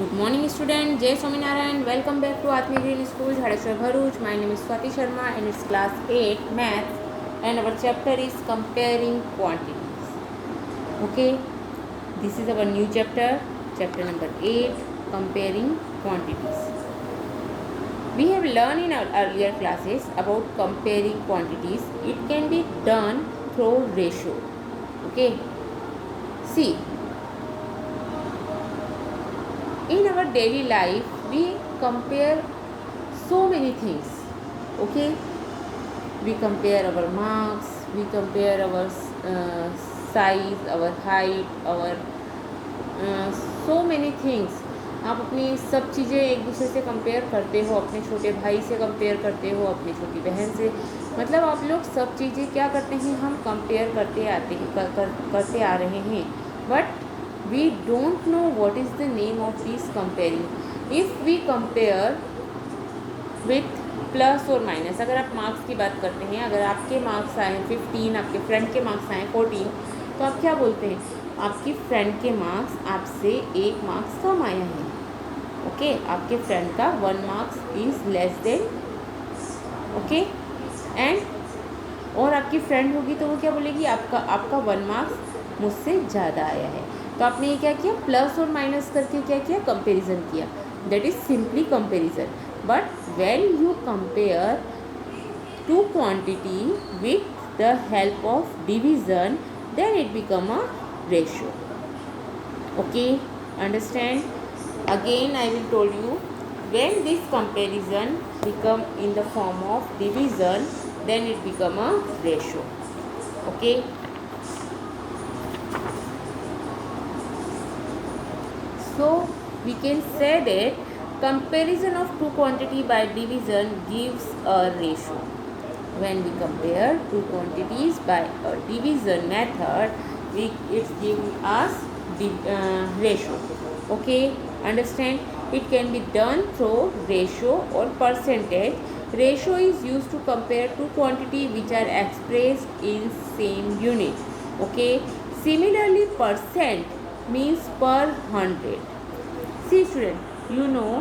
Good morning student, Jai Swaminarayan. Welcome back to Atmi Green School, Jhadeswar Bharuch. My name is Swati Sharma and it's class 8 maths and our chapter is comparing quantities. Okay, this is our new chapter, chapter number 8, comparing quantities. We have learned in our earlier classes about comparing quantities. It can be done through ratio. Okay, see, in our daily life we compare so many things. Okay, we compare our marks, we compare our size, our height, our so many things. आप अपनी सब चीज़ें एक दूसरे से compare करते हो, अपने छोटे भाई से कंपेयर करते हो, अपनी छोटी बहन से, मतलब आप लोग सब चीज़ें क्या करते हैं, हम कंपेयर करते आते हैं करते आ रहे हैं. But we don't know what is the name of this comparing. If we compare with plus और माइनस, अगर आप मार्क्स की बात करते हैं, अगर आपके मार्क्स आए 15, आपके फ्रेंड के मार्क्स आए 14, तो आप क्या बोलते हैं, आपकी फ्रेंड के मार्क्स आपसे 1 मार्क्स कम आया है. ओके, आपके फ्रेंड का 1 marks is less than. Okay, and और आपकी फ्रेंड होगी तो वो क्या बोलेगी, आपका 1 मार्क्स मुझसे ज़्यादा आया है. तो आपने ये क्या किया, प्लस और माइनस करके क्या किया, कंपैरिजन किया. That is simply comparison. But when you compare two quantity with the help of division, then it become a ratio. Okay, understand. Again I will told you, when this comparison become in the form of division, then it become a ratio. Okay, so we can say that comparison of two quantity by division gives a ratio. When we compare two quantities by a division method, it gives us ratio. Okay, understand. It can be done through ratio or percentage. Ratio is used to compare two quantity which are expressed in same unit. Okay, similarly percent means per 100. See student, you know,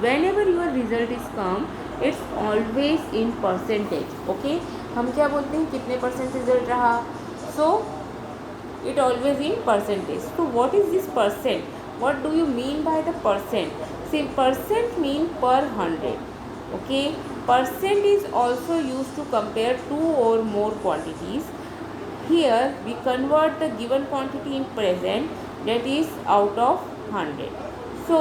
whenever your result is come, it's always in percentage. Okay, हम क्या बोलते हैं, कितने percent result रहा, so it always in percentage. So what is this percent? What do you mean by the percent? See, percent mean per 100. Okay, percent is also used to compare two or more quantities. Here we convert the given quantity in present, that is out of 100. So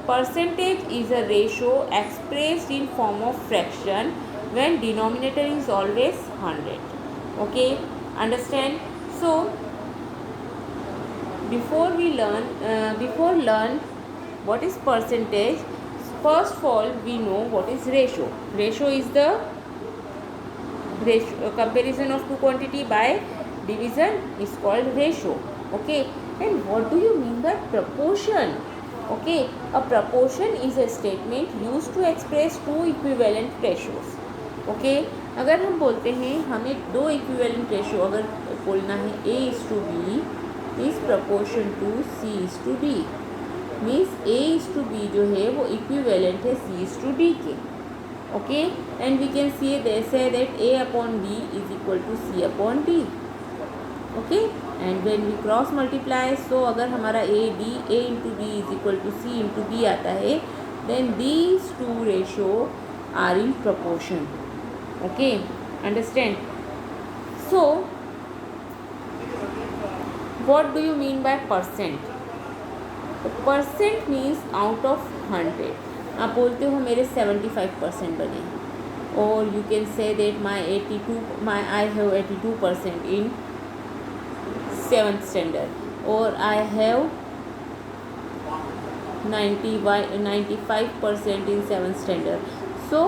percentage is a ratio expressed in form of fraction when denominator is always 100. Okay, understand. So before learn what is percentage, first of all we know what is ratio. Ratio is the ratio, comparison of two quantity by division is called ratio. Okay, and what do you mean by proportion? Okay, a proportion is a statement used to express two equivalent ratios. Okay, अगर हम बोलते हैं हमें दो equivalent ratio अगर बोलना है, A is to B is proportion to C is to D, means A is to B जो है वो इक्विवेलेंट है C is to D के. Okay, and we can see say that A upon B is equal to C upon D. Okay, and when we cross multiply, so अगर हमारा A into B is equal to C into B आता है, then these two ratio are in proportion. Okay, understand. So what do you mean by percent? Percent means out of 100. आप बोलते हो मेरे 75% बने, और you can say that I have 82% in 7th standard, और I have 95% in 7th standard. So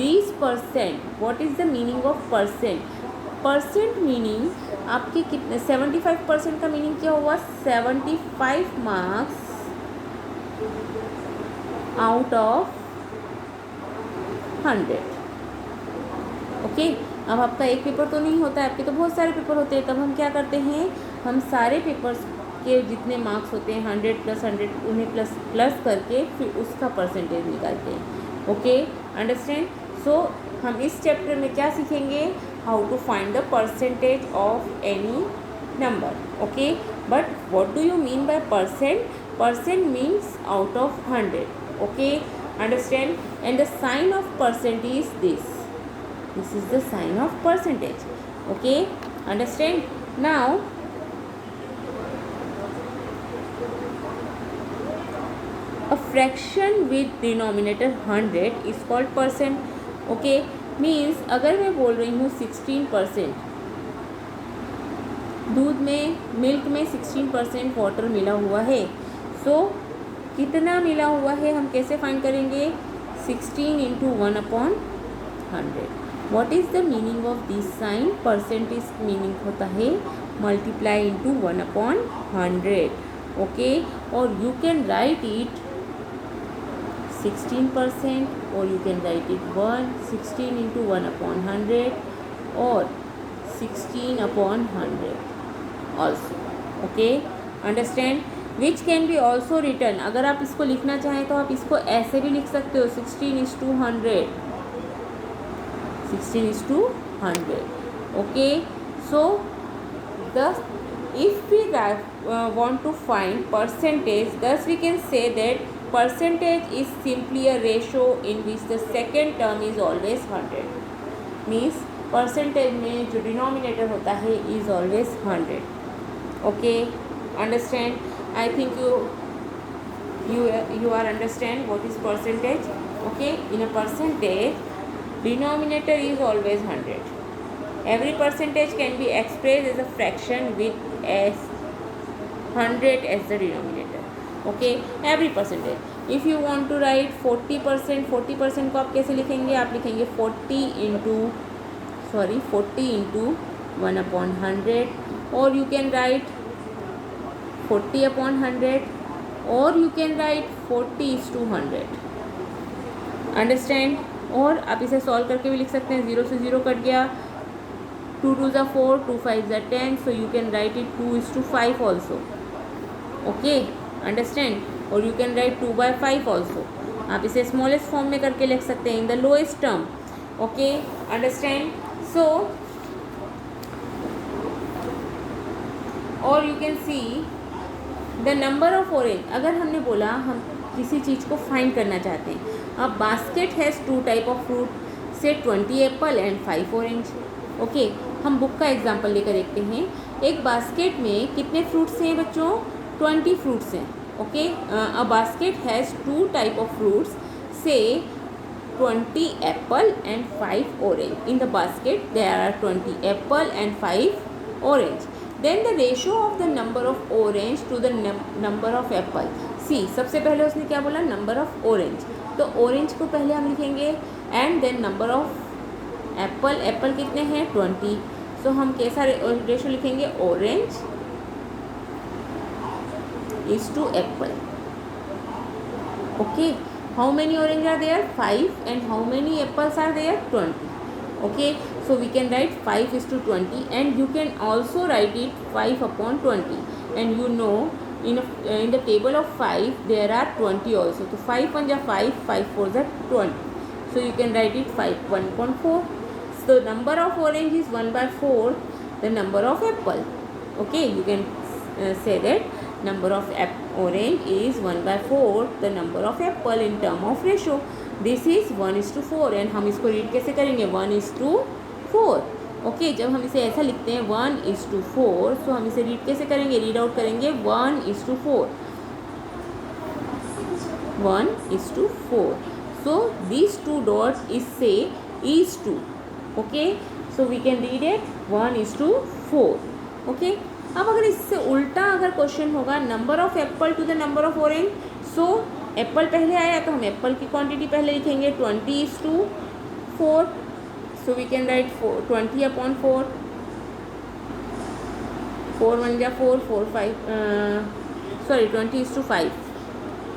these percent, what is the meaning of percent? Percent meaning आपके कितने, 75% का मीनिंग क्या हुआ, 75 मार्क्स आउट ऑफ 100. ओके, अब आपका एक पेपर तो नहीं होता है, आपके तो बहुत सारे पेपर होते हैं. तब हम क्या करते हैं, हम सारे पेपर्स के जितने मार्क्स होते हैं 100+100 उन्हें प्लस प्लस करके फिर उसका परसेंटेज निकालते हैं। Okay, understand. सो हम इस चैप्टर में क्या सीखेंगे, how to find the percentage of any number. Okay, but what do you mean by percent? Percent means out of 100। Okay, understand, and the sign of percent is this is the sign of percentage. Okay, understand. Now a fraction with denominator 100 is called percent. Okay, means अगर मैं बोल रही हूँ 16%, दूध में, milk में 16% water मिला हुआ है, सो कितना मिला हुआ है हम कैसे फाइंड करेंगे, 16 into 1/100। What is the meaning of this sign? Percentage meaning होता है मल्टीप्लाई इंटू 1/100। ओके, और यू कैन राइट इट 16% और you can write it 16 into 1/100 और 16/100 also. Okay, understand. Which can be also return, अगर आप इसको लिखना चाहें तो आप इसको ऐसे भी लिख सकते हो, 16:100, 16:100। Okay, so thus if we want to find percentage, thus we can say that percentage is simply a ratio in which the second term is always 100। means percentage में जो denominator होता है is always 100। okay, understand? I think you are understand what is percentage. Okay, in a percentage denominator is always 100. Every percentage can be expressed as a fraction with as 100 as the denominator. Okay, every percentage. If you want to write 40%, 40% को आप कैसे लिखेंगे, आप लिखेंगे 40 into 1/100, or you can write 40/100, or you can write 40:100। Understand. और आप इसे solve करके भी लिख सकते हैं, 0 से 0 कट गया, 2 2 ज़ा 4, 2 5 ज़ा 10, so you can write it 2:5 also. Okay, understand. और यू कैन राइट 2/5 ऑल्सो। आप इसे स्मॉलेस्ट फॉर्म में करके लिख सकते हैं, in the lowest term. Okay, understand. So और you can see the number of orange. अगर हमने बोला हम किसी चीज़ को फाइंड करना चाहते हैं, अब basket has 2 type of fruit, से 20 एप्पल एंड 5 ऑरेंज। ओके, हम बुक का एग्जांपल लेकर देखते हैं। एक बास्केट में कितने फ्रूट्स हैं बच्चों? 20 फ्रूट्स हैं। Okay, a basket has 2 type of fruits, say 20 apple and 5 orange. In the basket there are 20 apple and 5 orange. Then the ratio of the number of orange to the number of apple. See, सबसे पहले उसने क्या बोला, number of orange, तो orange को पहले हम लिखेंगे, and then number of apple. Apple कितने हैं? 20। सो हम कैसा रेशो लिखेंगे, orange is to apple. Okay, how many orange are there? 5, and how many apples are there? 20। okay, so we can write 5:20, and you can also write it 5/20, and you know in the table of 5 there are 20 also, so 5 1 is 5, 5 4 is 20, so you can write it 1/4. So number of orange is 1/4 the number of apple. Okay, you can say that number of orange is 1/4 the number of apple in term of ratio. This is 1:4, and हम इसको read कैसे करेंगे, 1:4। Okay, जब हम इसे ऐसा लिखते हैं 1:4, तो हम इसे रीड कैसे करेंगे, रीड आउट करेंगे 1:4, 1:4। So this 2 dots is say is 2। Okay, so we can read it 1:4। Okay, अब अगर इससे उल्टा अगर क्वेश्चन होगा, number of apple to the number of orange, so apple पहले आया तो हम एप्पल की क्वांटिटी पहले लिखेंगे, 20:4, सो वी कैन राइट 20/4, 4 1 जा 4, 4 5, sorry 20:5,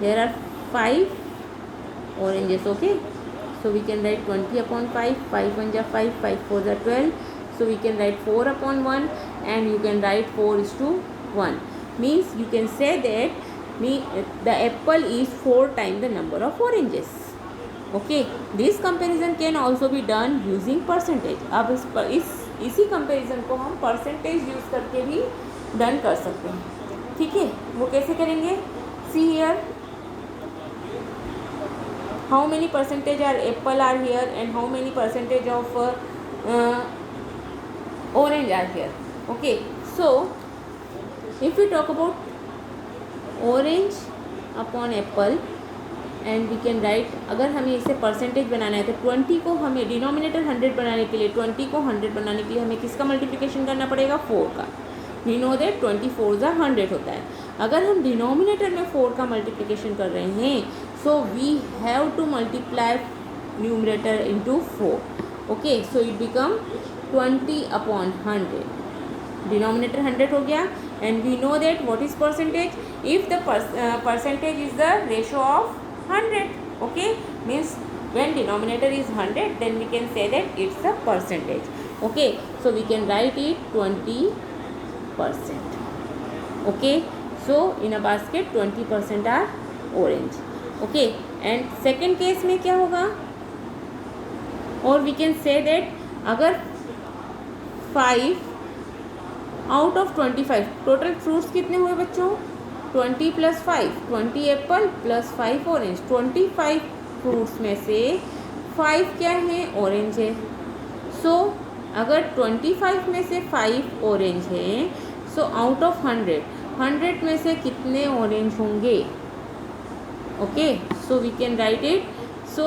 there are 5 oranges। Okay, so we can write 20/5, 5 1 जा 5, 5 4 12, so we can write 4/1, and you can write 4:1। means you can say that the apple is 4 times the number of oranges. Okay, this comparison can also be done using percentage. अब इसी comparison को हम percentage use करके भी done कर सकते हैं. ठीक है, वो कैसे करेंगे? See here, how many percentage are apple are here and how many percentage of orange are here. Okay, so if we talk about orange upon apple and we can write, अगर हमें इसे परसेंटेज बनाना है तो 20 को हमें denominator 100 बनाने के लिए, 20 को 100 बनाने के लिए हमें किसका मल्टीप्लिकेशन करना पड़ेगा? 4 का. वी नो दैट 24 100 होता है. अगर हम डिनोमिनेटर में 4 का मल्टीप्लिकेशन कर रहे हैं so we have to multiply numerator into 4. Okay, so it become 20 upon 100. Denominator 100 हो गया. And we know that what is percentage? If the percentage is the ratio of 100. Okay, means when denominator is 100 then we can say that it's a percentage. Okay, so we can write it 20%. Okay, so in a basket 20% are orange. Okay, and second case में क्या होगा? और we can say that अगर 5 out of 25, total fruits कितने हुए बच्चों? 20 + 5, 20 Apple plus 5 orange. 25 fruits में से 5 क्या है? ऑरेंज है. सो अगर 25 में से 5 ऑरेंज है, सो आउट ऑफ 100 में से कितने ऑरेंज होंगे? Okay, so we can write it. So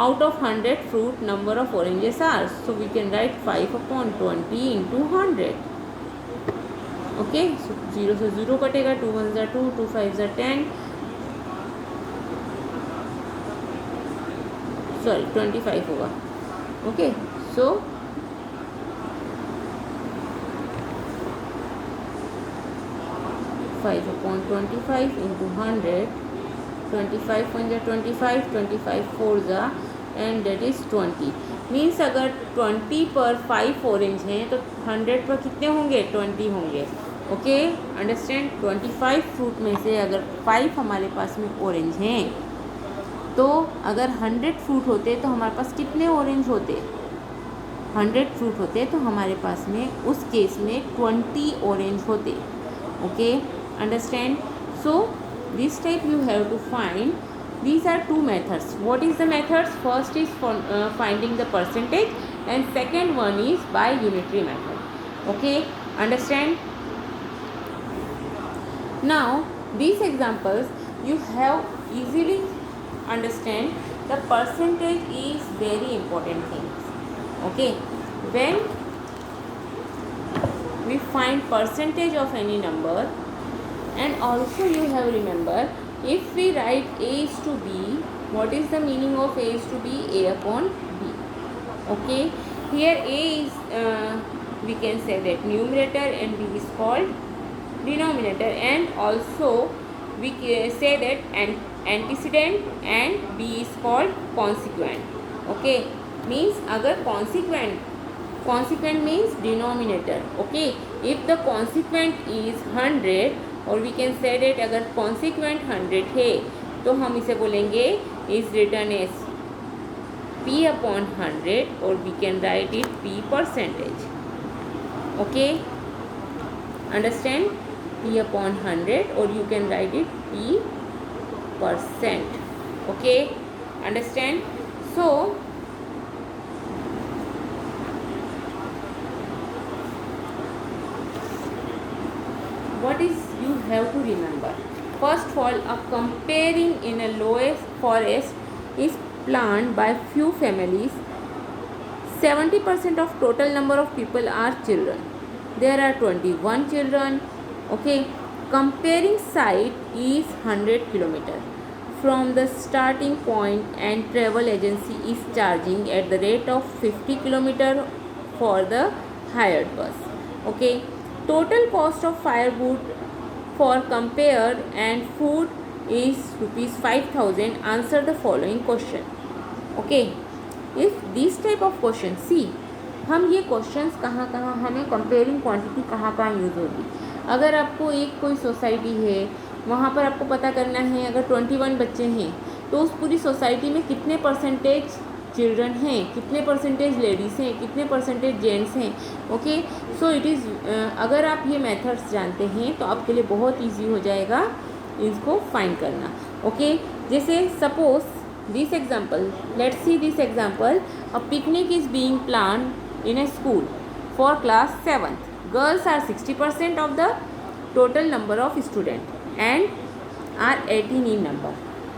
out of 100 fruit, number of oranges are, so we can write 5 upon 20 into 100. Okay, so 0 से 0 कटेगा, 2 1 ज़ा 2, 2 5 ज़ा 10, सॉरी 25 होगा. Okay, so 5 upon 25 into 100. 25 1 25, 25 4 ज़ा एंड डेट इज़ 20. मीन्स अगर 20 पर 5 orange हैं तो 100 पर कितने होंगे? 20 होंगे. Okay, understand. 25 फ्रूट में से अगर 5 हमारे पास में ऑरेंज हैं तो अगर 100 फ्रूट होते तो हमारे पास कितने ऑरेंज होते? 100 फ्रूट होते तो हमारे पास में उस केस में 20 ऑरेंज होते. Okay, understand. So this type you have to find. These are two methods. What is the methods? First is for finding the percentage and second one is by unitary method. Okay, understand. Now these examples you have easily understand the percentage is very important thing. Okay, when we find percentage of any number, and also you have remember, if we write a is to b, what is the meaning of a is to b? A upon b. Okay, here a is we can say that numerator and b is called denominator, and also we say that antecedent and b is called consequent. Okay, means अगर consequent means denominator. Okay, if the consequent is 100 और we can say that अगर consequent 100 है तो हम इसे बोलेंगे is return as p upon 100 और we can write it p percentage. Okay, understand. p upon 100 और you can write it p percent. Okay, understand. So what is you have to remember? First of all, a comparing in a lowest forest is planned by few families. 70% of total number of people are children. There are 21 children. Okay, comparing site is 100 km from the starting point and travel agency is charging at the rate of 50 km for the hired bus. Okay, total cost of firewood for compare and food is rupees 5000. Answer the following question. Okay, if this type of question, see हम ये questions कहाँ हमें comparing quantity कहाँ use होगी? अगर आपको एक कोई सोसाइटी है, वहाँ पर आपको पता करना है अगर 21 बच्चे हैं तो उस पूरी सोसाइटी में कितने परसेंटेज चिल्ड्रन हैं, कितने परसेंटेज लेडीज़ हैं, कितने परसेंटेज जेंट्स हैं। ओके, सो इट इज़, अगर आप ये मेथड्स जानते हैं तो आपके लिए बहुत इजी हो जाएगा इसको फाइंड करना। ओके, जैसे suppose this example, let's see this example, a picnic is being plan in A school for class 7th. Girls are 60% of the total number of students and are 18 in number.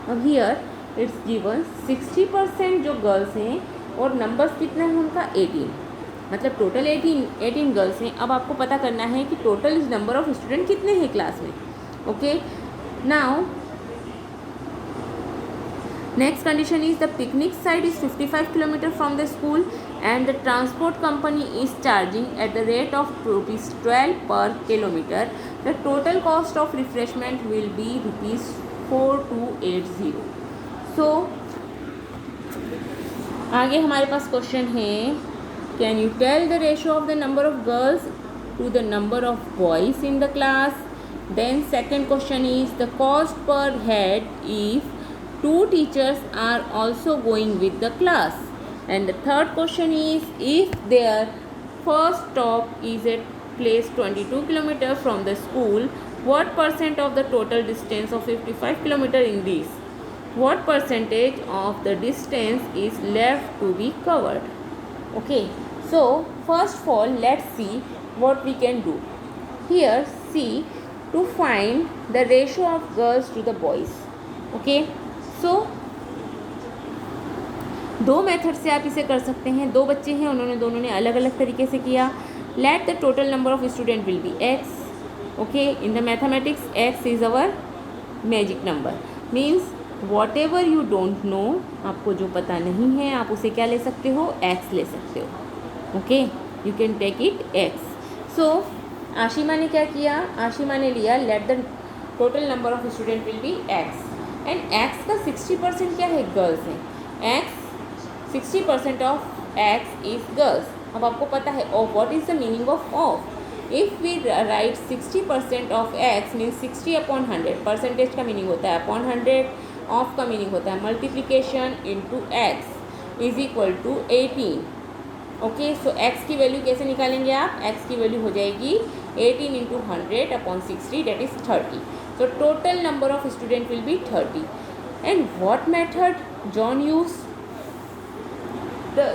Now here it's given 60% जो girls हैं और numbers कितना है उनका 18, मतलब total 18 girls हैं। अब आपको पता करना है कि टोटल नंबर ऑफ स्टूडेंट कितने हैं क्लास में। Okay, now next condition is the picnic site is 55 km from the school and the transport company is charging at the rate of rupees 12 per kilometer. The total cost of refreshment will be rupees 4280. So आगे हमारे पास question है, can you tell the ratio of the number of girls to the number of boys in the class. Then second question is the cost per head if two teachers are also going with the class. And the third question is, if their first stop is at place 22 km from the school, what percent of the total distance of 55 km in this? What percentage of the distance is left to be covered? Okay, so first of all let's see what we can do. Here see, to find the ratio of girls to the boys. Okay, सो दो method से आप इसे कर सकते हैं। दो बच्चे हैं, उन्होंने दोनों ने अलग अलग तरीके से किया। Late the total number of student will be x. Okay, in the mathematics x is our magic number, means what ever you don't know, आपको जो पता नहीं है आप उसे क्या ले सकते हो, एक्स ले सकते हो। Okay, you can take it X. So Ashima ने क्या किया, आशिमा ने लिया let the total number of student will be X and x का 60% क्या है, गर्ल्स हैं। x 60% of x is girls. अब आपको पता है of, what is the meaning of of. If we write 60% of x means 60 upon 100, percentage का meaning होता है अपॉन 100, ऑफ का मीनिंग होता है multiplication into x is equal to 18। Okay, so x की वैल्यू कैसे निकालेंगे आप, x की वैल्यू हो जाएगी 18 into 100 upon 60, that is 30. So total number of student will be 30. And what method John used?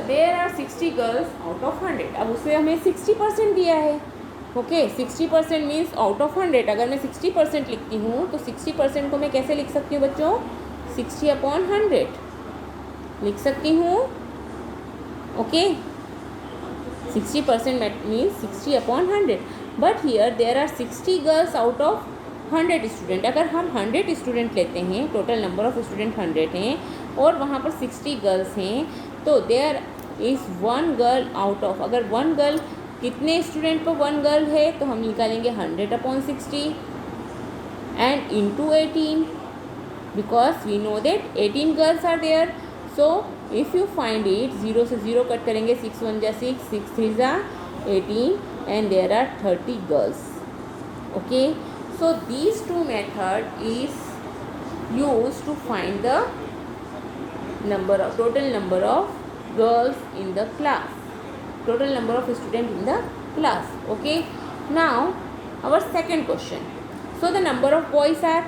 There are 60 girls out of 100. अब उसे हमें 60% दिया है। Okay, 60% means out of 100। अगर मैं 60% लिखती हूँ तो 60% को मैं कैसे लिख सकती हूँ बच्चों, 60 अपॉन 100 लिख सकती हूँ। Okay, 60% means 60 upon 100, but here there are 60 girls out of 100 student. अगर हम 100 स्टूडेंट लेते हैं, टोटल नंबर ऑफ स्टूडेंट 100 हैं और वहाँ पर 60 गर्ल्स हैं, तो there is 1 girl out of, अगर 1 गर्ल, कितने स्टूडेंट पर 1 गर्ल है तो हम निकालेंगे 100 upon 60 and into 18, because we know that 18 girls are there. So if you find it, 0 से 0 कट करेंगे, 6 1 जा 6, 6 3 जा 18 and there are 30 girls. Okay, so these two method is used to find the total number of girls in the class, total number of student in the class. Okay, now our second question. So the number of boys are,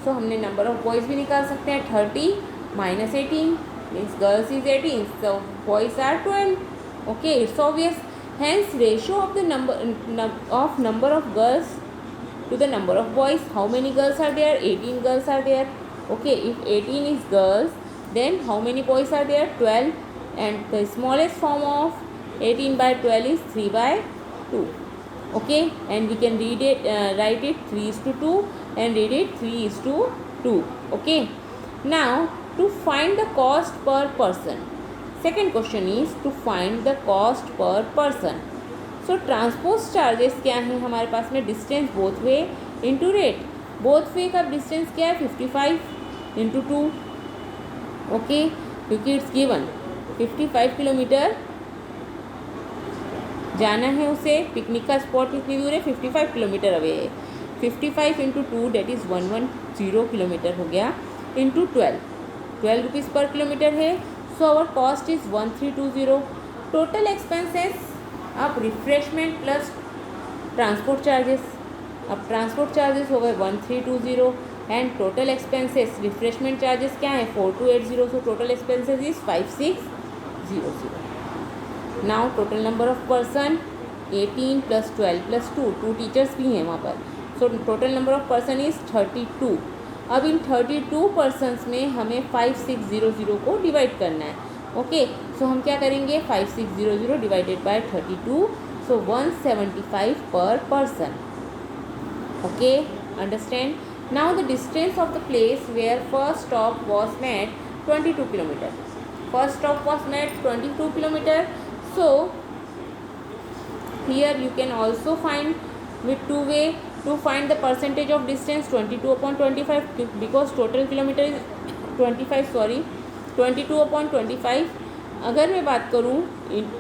so हमने number of boys भी निकाल सकते हैं, 30 minus 18 means girls is 18, so boys are 12. Okay, it's obvious. Hence ratio of the number of girls to the number of boys. How many girls are there? 18 girls are there. Okay, if 18 is girls, then how many boys are there? 12. And the smallest form of 18 by 12 is 3 by 2. Okay, and we can read it, write it 3:2 and read it 3:2. Okay, now to find the cost per person. Second question is to find the cost per person. So transport charges क्या हैं हमारे पास में, distance both way into rate. Both way का distance क्या है, 55 into 2। Okay, क्योंकि it's given 55 kilometre जाना है उसे, पिकनिक का स्पॉट कितनी दूर है, 55 किलोमीटर अवे है। 55 इंटू 2 डेट इज़ 110 किलोमीटर हो गया, इंटू 12 रुपीज़ पर किलोमीटर है। So our cost is 1320। Total expenses, अब रिफ्रेशमेंट प्लस ट्रांसपोर्ट चार्जेस, अब ट्रांसपोर्ट चार्जेस हो गए 1320 and total expenses, refreshment charges क्या है 4280। So total expenses is 5600। Now total number of person 18 plus 12 plus 2 teachers भी हैं वहाँ पर। So total number of person is 32। अब इन 32 पर्सनस में हमें 5600 को डिवाइड करना है। ओके, सो हम क्या करेंगे, 5600 divided by 32, so 175 per person. Okay, understand. Now the distance of the place where first stop was made 22 kilometre. First stop was made 22 kilometer. So here you can also find with two way to find the percentage of distance 22 upon 25, because total kilometer is 25, sorry 22 upon 25। अगर मैं बात करूँ,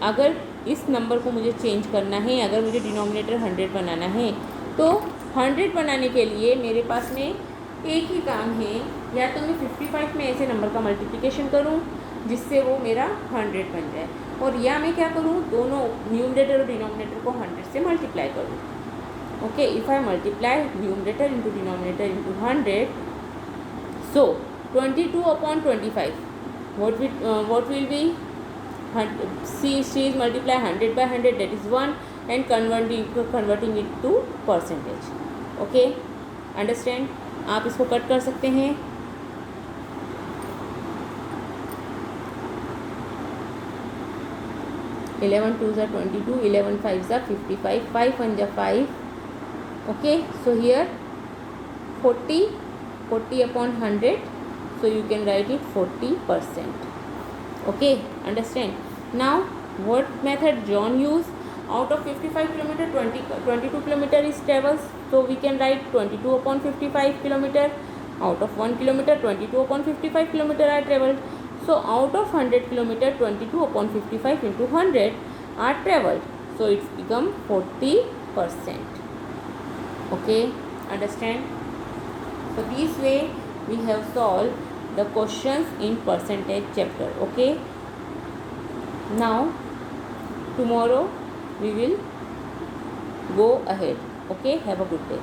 अगर इस number को मुझे change करना है, अगर मुझे डिनोमिनेटर 100 बनाना है, तो 100 बनाने के लिए मेरे पास में एक ही काम है, या तो मैं 55 में ऐसे नंबर का मल्टीप्लिकेशन करूँ जिससे वो मेरा 100 बन जाए, और या मैं क्या करूँ, दोनों न्यूमरेटर और डिनोमिनेटर को 100 से मल्टीप्लाई करूँ। Okay, if I multiply numerator into denominator into 100, so 22 upon 25 what will be, she is multiply 100 by 100, that is 1, and converting it to percentage. Okay, understand. आप इसको कट कर सकते हैं। इलेवन टू ज़ा 22, 11 5 ज़ा 55, 5 1 ज़ा 5। Okay, so here 40 upon 100, so you can write it 40%. Okay, understand। Now what method John used? Out of 55 kilometer, 22 kilometer is travels, so we can write 22 upon 55 kilometer. Out of 1 kilometer, 22 upon 55 kilometer are traveled. So out of 100 kilometer, 22 upon 55 into 100 are traveled, so it's become 40%. Okay, understand। So this way we have solved the questions in percentage chapter. Okay, now tomorrow we will go ahead. Okay, have a good day.